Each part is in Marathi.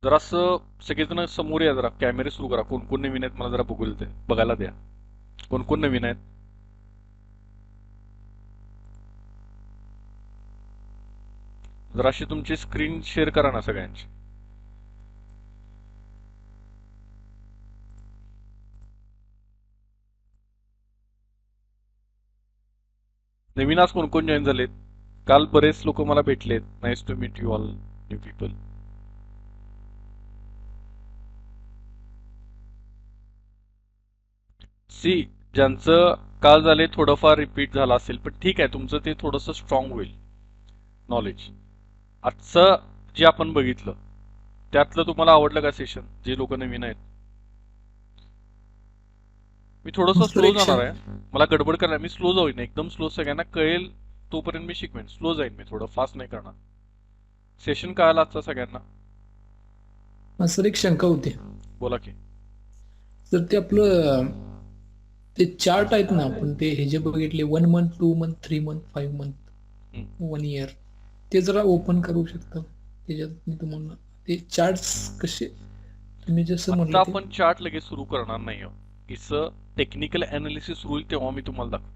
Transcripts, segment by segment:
जरासं सगळेजण समोर या, जरा कॅमेरे सुरू करा. कोण कोण नवीन आहेत मला जरा बघायला द्या. कोण कोण नवीन आहेत? जराशी तुमची स्क्रीन शेअर करा ना सगळ्यांची. नवीन आज कोण कोण जॉईन झालेत? काल बरेच लोक मला भेटलेत. Nice to meet you all new people. See, ज्यांचं काल झाले थोडंफार रिपीट झालं असेल, पण ठीक आहे, तुमचं ते थोडंसं स्ट्रॉंग होईल नॉलेज. आजचं जे आपण बघितलं त्यातलं तुम्हाला आवडलं का सेशन, जे लोक नवीन आहेत? मी थोडंसं सर स्लो एक जाणार आहे. मला गडबड करणार, मी स्लो जाईन, एकदम स्लो, सगळ्यांना कळेल तोपर्यंत मी शिकवेन. स्लो जाईन मी, थोडं फास्ट नाही करणार. सेशन कळालं आजचा सगळ्यांना? सर एक शंका होती. बोला की. सर ते आपलं ते चार्ट आहेत ना, आपण ते हे जे बघितले 1 मंथ, 2 मंथ, 3 मंथ, 5 मंथ, हम्म. 1 इयर, ते जरा ओपन करू शकता त्याच्यात मी तुम्हाला ते चार्ट्स कसे तुम्ही जसं आता म्हटलं ते. आपण चार्ट लगेच सुरू करणार नाही आहोत. इसं टेक्निकल अनालिसिस होईल तेव्हा मी तुम्हाला दाखवेन.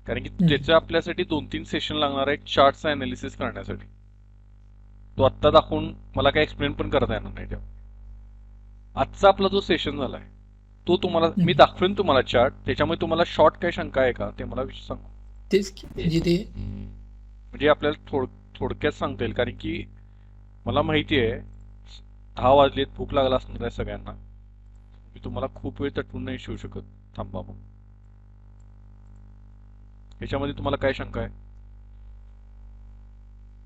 कारण की त्याचं आपल्यासाठी 2-3 सेशन लागणार आहे चार्टचं अनालिसिस करण्यासाठी. तो आत्ता दाखवून मला काय एक्सप्लेन पण करता येणार नाही तेव्हा. आजचा आपला जो सेशन झालाय तो तुम्हाला मी दाखवेन तुम्हाला चार्ट. त्याच्यामुळे तुम्हाला शॉर्ट काय शंका आहे का ते मला सांगा. तेच म्हणजे ते म्हणजे आपल्याला थोडक्यात सांगता येईल. कारण की मला माहिती आहे 10 वाजलेत, भूक लागला असणार आहे सगळ्यांना. मी तुम्हाला खूप वेळ तटवून नाही शिवू शकत. थांबा मग. ह्याच्यामध्ये तुम्हाला काय शंका आहे?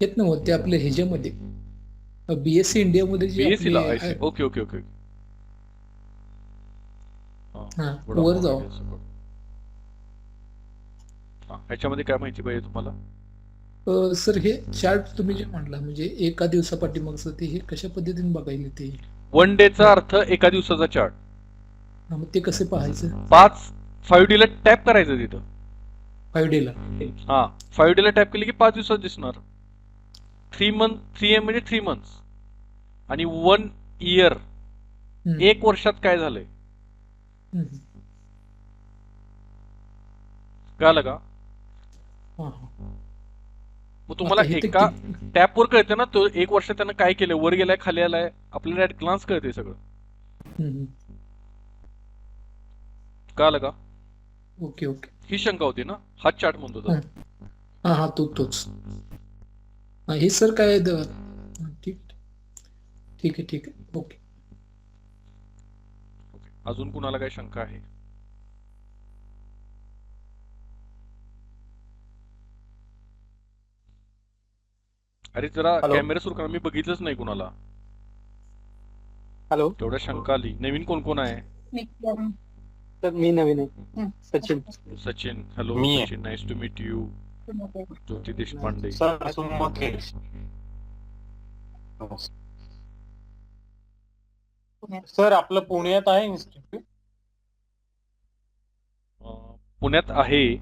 येत नव्हते आपल्या ह्याच्यामध्ये बीएससी इंडियामध्ये जे बीएससी आपले ला I see. Okay okay okay. हा वर वडापाव जाऊ. वगैरे सगळं. ह्याच्यामध्ये काय माहिती पाहिजे तुम्हाला? सर हे चार्ट तुम्ही जे म्हटला म्हणजे एका दिवसापाठीमागचं ते हे कशा पद्धतीने बघायला ते 1 डेचा अर्थ एका दिवसाचा चार्ट. मग ते कसे पाहायचं 5D ला टॅप करायचं तिथं. 5 डेला. हा, 5D ला टॅप केली की 5 दिवसात दिसणार. 3 म्हणजे 3 मंथ्स. आणि 1 इयर, 1 वर्षात काय झालंय कळलं का? मग तुम्हाला आता हे तर एका टॅप वर कळते ना तो 1 वर्षात त्यानं काय केलंय, वर गेलाय खाली आलाय, आपल्याला ऍट ग्लान्स कळते सगळं. कळलं का? Okay okay. ही शंका होती ना, हा चार्ट म्हणतो तो. हा हा तोच. हे सर काय ठीक ठीक आहे ठीक आहे ओके. अजून कुणाला काय शंका आहे? अरे जरा हॅलो कॅमेरा सुरू करा, मी बघितलंच नाही कुणाला. हॅलो तेवढ्या शंका आली. नवीन कोण कोण आहे? सर मी नवीन आहे सचिन. सचिन, हॅलो मी आहे. Sachin, nice to meet you. Jyoti Deshpande. Sir Sumkesh. Sir आपलं पुण्यात आहे इन्स्टिट्यूट. पुण्यात आहे,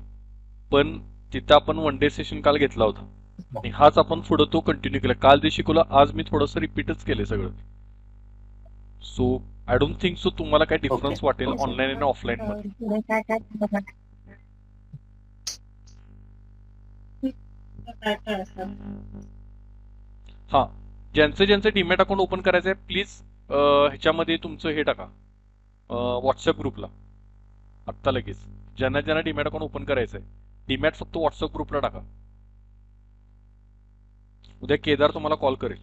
पण तिथं आपण 1 डे सेशन काल घेतला होता आणि हाच आपण पुढे तो कंटिन्यू केला. काल जे शिकवलं आज मी थोडंसं रिपीटच केलंय सगळं. So I don't think so तुम्हाला काय डिफरन्स वाटेल ऑनलाईन आणि ऑफलाईन मध्ये. हा, ज्यांचं डीमॅट अकाउंट ओपन करायचं आहे प्लीज ह्याच्यामध्ये तुमचं हे टाका व्हॉट्सअप ग्रुपला आत्ता लगेच. ज्यांना डीमॅट अकाउंट ओपन करायचं आहे डीमॅट फक्त व्हॉट्सअप ग्रुपला टाका. उद्या केदार तुम्हाला कॉल करेल.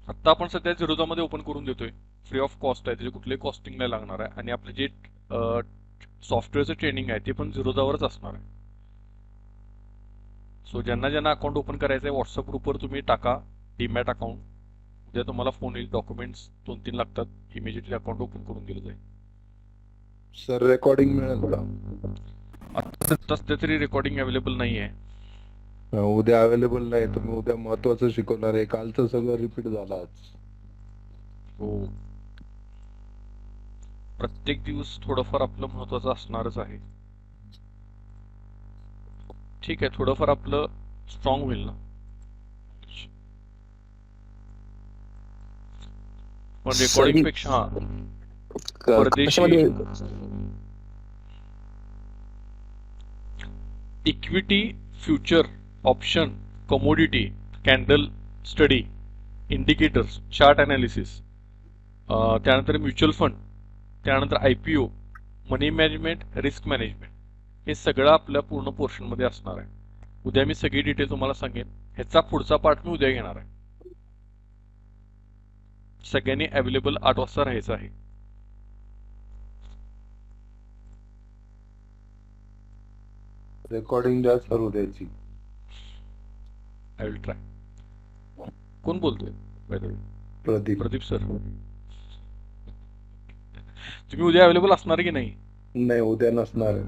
आत्ता आपण सध्या झिरोदामध्ये ओपन करून देतोय, फ्री ऑफ कॉस्ट आहे, त्याचे कुठलेही कॉस्टिंग नाही लागणार आहे. आणि आपले जे सॉफ्टवेअरचं ट्रेनिंग आहे ते पण झिरोदावरच असणार आहे. सो ज्यांना अकाउंट ओपन करायचं आहे व्हॉट्सअप ग्रुपवर तुम्ही टाका डीमॅट अकाउंट. उद्या तुम्हाला फोन येईल, डॉक्युमेंट्स 2-3 लागतात, इमिजिएटली अकाउंट ओपन करून दिलं जाईल. सर रेकॉर्डिंग मिळेल का? आता सध्या तरी रेकॉर्डिंग अवेलेबल नाही आहे. उद्या अवेलेबल नाही, तुम्ही उद्या महत्वाचं शिकवणार आहे. कालचं सगळं रिपीट झालं आज. हो, प्रत्येक दिवस थोडंफार आपलं महत्वाचं असणारच आहे. ठीक आहे, थोडंफार आपलं स्ट्रॉंग होईल ना. पण रेकॉर्डिंग पेक्षा हा परदेशी कशामध्ये equity, future, option, commodity, candle study, indicators, chart analysis, त्यानंतर म्युच्युअल फंड, त्यानंतर IPO, मनी मॅनेजमेंट, रिस्क मॅनेजमेंट, हे सगळं आपल्या पूर्ण पोर्शनमध्ये असणार आहे. उद्या मी सगळी डिटेल तुम्हाला सांगेन. ह्याचा पुढचा पार्ट मी उद्या घेणार आहे. सगळ्यांनी अवेलेबल 8 वाजता राहायचं आहे. रेकॉर्डिंग द्या सर उद्याची. I will try. कोण बोलतोय by the way? Pradeep. Pradeep sir. तुम्ही उद्या अवेलेबल असणार की नाही? नाही उद्या नसणार आहे.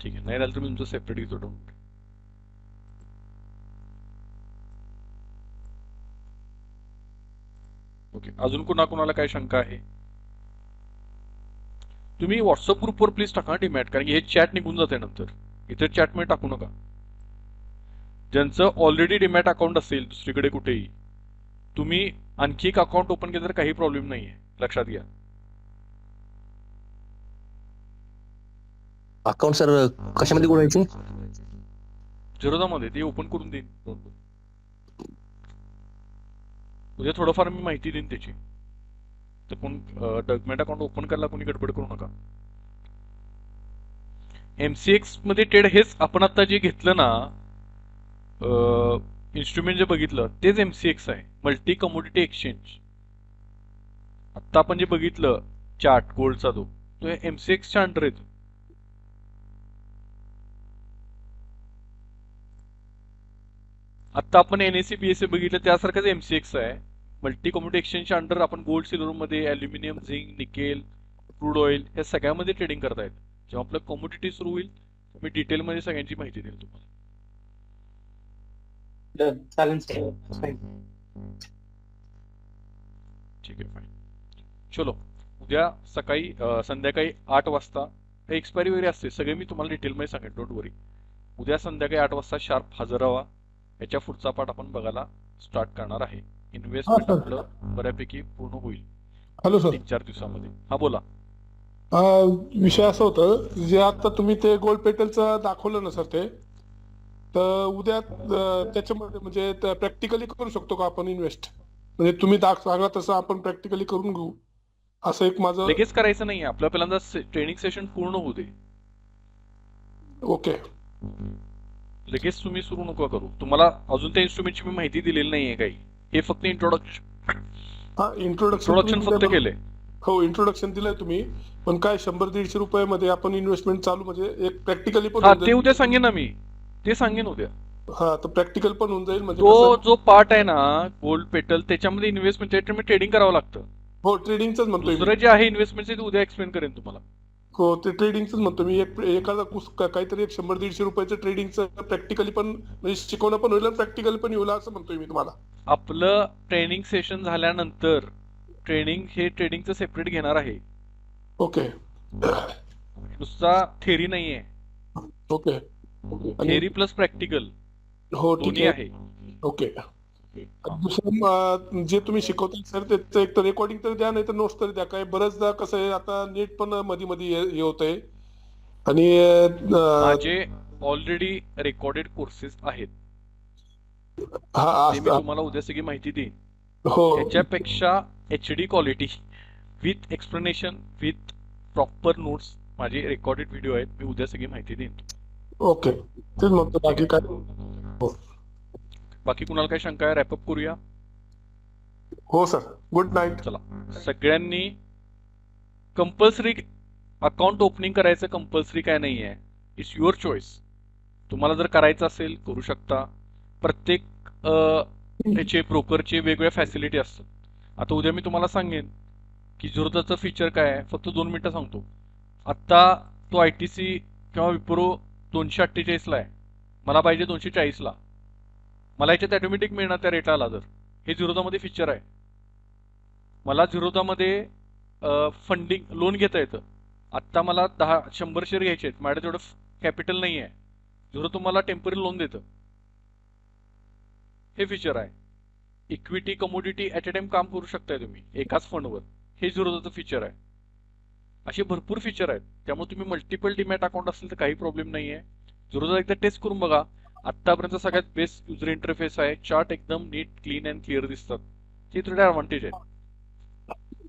ठीक आहे, नाही राहिलं तर मी तुमचं सेपरेट घेतो डाउनलोड. ओके, अजून कोणाकोणाला काय शंका आहे? तुम्ही व्हॉट्सअप ग्रुपवर प्लीज टाका डीमॅट, कारण की हे चॅट निघून जाते नंतर. इथे चॅट मध्ये टाकू नका. ज्यांचं ऑलरेडी डीमॅट अकाउंट असेल दुसरीकडे कुठेही, तुम्ही आणखी एक अकाउंट ओपन केलं तर काही प्रॉब्लेम नाहीये, लक्षात घ्या. अकाउंट सर कशामध्ये उघडायचे? झिरोदामध्ये ते ओपन करून देईन. उद्या थोडंफार मी माहिती देईन त्याची. तर कोण डॉक्युमेंट अकाउंट ओपन करायला कोणी गडबड करू नका. MCX मध्ये ट्रेड हेच आपण आता जे घेतलं ना, इन्स्ट्रुमेंट जे बघितलं तेच MCX आहे, मल्टी कमोडिटी एक्सचेंज. आता आपण जे बघितलं चार्ट गोल्डचा तो MCX च्या अंडर येतो. आता आपण NSE BSE बघितलं त्यासारखंच MCX आहे. मल्टी कमोडिटी एक्सचेंजच्या अंडर आपण गोल्ड, सिल्वर मध्ये, aluminium, zinc, nickel, crude oil हे सगळ्यामध्ये ट्रेडिंग करता येत. जेव्हा आपलं कमोडिटी सुरू होईल मी डिटेलमध्ये सगळ्यांची माहिती देईल तुम्हाला. चालेल सर. फाईन. ठीक आहे, फाईन. चलो, उद्या सकाळी संध्याकाळी 8 वाजता एक्सपायरी वगैरे असते, सगळे मी तुम्हाला डिटेलमध्ये सांगेन, डोंट वरी. उद्या संध्याकाळी 8 वाजता शार्प हजर राहा. याच्या पुढचा पाठ आपण बघायला स्टार्ट करणार आहे. Investment sir. आपलं बऱ्यापैकी पूर्ण होईल हॅलो सर. 3-4 दिवसामध्ये. हा बोला. विषय असं होतं, जे आता तुम्ही ते गोल्ड पेटलचं दाखवलं ना सर, ते तर उद्या त्याच्यामध्ये म्हणजे प्रॅक्टिकली करू शकतो का आपण इन्व्हेस्ट? म्हणजे तुम्ही सांगा तसं आपण प्रॅक्टिकली करून घेऊ, असं एक माझं. लगेच करायचं नाही, आपल्या पहिल्यांदा ट्रेनिंग सेशन पूर्ण होऊ दे. ओके. लगेच तुम्ही सुरू नका करू. तुम्हाला अजून त्या इन्स्ट्रुमेंटची मी माहिती दिलेली नाहीये काही. हे फक्त इंट्रोडक्शन इंट्रोडक्शन फक्त केलंय. हो, इंट्रोडक्शन दिलंय तुम्ही, पण काय 100-150 रुपयामध्ये आपण इन्व्हेस्टमेंट चालू म्हणजे एक प्रॅक्टिकली पण हा, होऊन ते जाईल. उद्या सांगेन ना मी, ते सांगेन उद्या. हा, तर प्रॅक्टिकल पण होऊन जाईल म्हणजे तो कसं- जो पार्ट आहे ना गोल्ड पेटल, त्याच्यामध्ये इन्व्हेस्टमेंट ट्रेडिंग करावं लागतं. हो, ट्रेडिंगच म्हणतोय मी. दुसरं जे आहे इन्व्हेस्टमेंट ते उद्या एक्सप्लेन करेन तुम्हाला. हो, ते ट्रेडिंगच म्हणतो मी. एखादा काहीतरी 100-150 रुपयाचं ट्रेडिंगचं प्रॅक्टिकली पण म्हणजे शिकवणं पण होईल, प्रॅक्टिकल पण होईल असं म्हणतोय मी तुम्हाला. आपलं ट्रेनिंग सेशन झाल्यानंतर ट्रेडिंगचं सेपरेट घेणार आहे. ओके. नुसता थेरी नाहीये, ओके. थेरी प्लस प्रॅक्टिकल हो, ठीक दोन्ही आहे. आहे. ओके. दुसरं जे तुम्ही शिकवताय सर, त्याचं एक तर रेकॉर्डिंग तर द्या, नाही तर नोट्स तरी द्या. काय बरंचदा कसं आहे, आता नेट पण मध्ये मध्ये हे होतंय आणि माझे ऑलरेडी रेकॉर्डेड कोर्सेस आहेत, ते मी तुम्हाला उद्या सगळी माहिती देईन. हो, त्याच्यापेक्षा HD quality with explanation with proper notes माझे रेकॉर्डेड व्हिडिओ आहेत, मी उद्या सगळी माहिती देईन. ओके. तेच म्हणतो, बाकी काय. बाकी कुणाला काय शंका आहे? रॅपअप करूया. हो सर, गुड नाईट. चला, सगळ्यांनी कंपल्सरी अकाउंट ओपनिंग करायचं कंपल्सरी काय नाही आहे, इट्स युअर चॉईस. तुम्हाला जर करायचं असेल करू शकता. प्रत्येक त्याचे ब्रोकरचे वेगवेगळ्या फॅसिलिटी असतात. आता उद्या मी तुम्हाला सांगेन की झिरोदाचं फीचर काय आहे, फक्त 2 मिनिटं सांगतो. आत्ता तो ITC किंवा विप्रो 248 ला आहे, मला पाहिजे 240 ला. मला याच्यात ऑटोमॅटिक मिळणार त्या रेटाला. जर हे झिरोदामध्ये फीचर आहे, मला झिरोदामध्ये फंडिंग लोन घेता येतं. आत्ता मला 100 शेअर घ्यायचे आहेत, माझ्याकडे तेवढं कॅपिटल नाही आहे. झिरो तुम्हाला टेम्पररी लोन देतं. हे फीचर आहे. Equity commodity at a time काम करू शकताय तुम्ही एकाच फंडवर. हे झिरोदाचं फीचर आहे. असे भरपूर फीचर आहेत. त्यामुळे तुम्ही मल्टिपल डीमॅट अकाउंट असेल तर काही प्रॉब्लेम नाहीये. झिरोदा एकदा टेस्ट करून बघा. आतापर्यंत सगळ्यात बेस्ट युजर इंटरफेस आहे. चार्ट एकदम नीट क्लीन अँड क्लिअर दिसतात. हे थोडे ऍडव्हान्टेज आहे.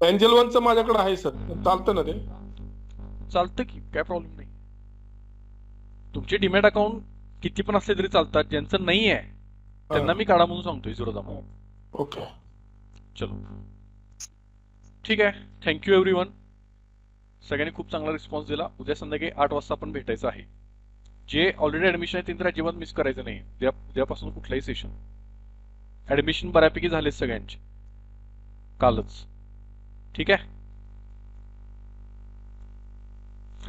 एंजल वनचं माझ्याकडे आहे सर, चालतं ना ते? चालतं की, काय प्रॉब्लेम नाही. तुमचे डीमॅट अकाउंट किती पण असले तरी चालतात. ज्यांचं नाही आहे त्यांना मी काढा म्हणून सांगतोय झिरोदा म्हणून. ओके. चलो ठीक आहे. Thank you everyone. सगळ्यांनी खूप चांगला रिस्पॉन्स दिला. उद्या संध्याकाळी 8 वाजता आपण भेटायचं आहे. जे ऑलरेडी ऍडमिशन आहे त्यांनी अजिबात मिस करायचं नाही. उद्यापासून कुठलाही सेशन. ऍडमिशन बऱ्यापैकी झालेत सगळ्यांचे कालच. ठीक आहे.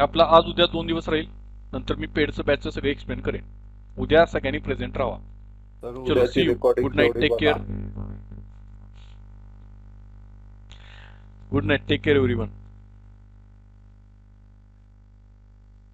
आपला आज उद्या 2 दिवस राहील. नंतर मी पेडचं बॅचचं सगळं एक्सप्लेन करेन. उद्या सगळ्यांनी प्रेझेंट राहा. तर चलो उद्याची see you. recording good night. तेवढी टेक बघा. Care. Good night. Take care everyone.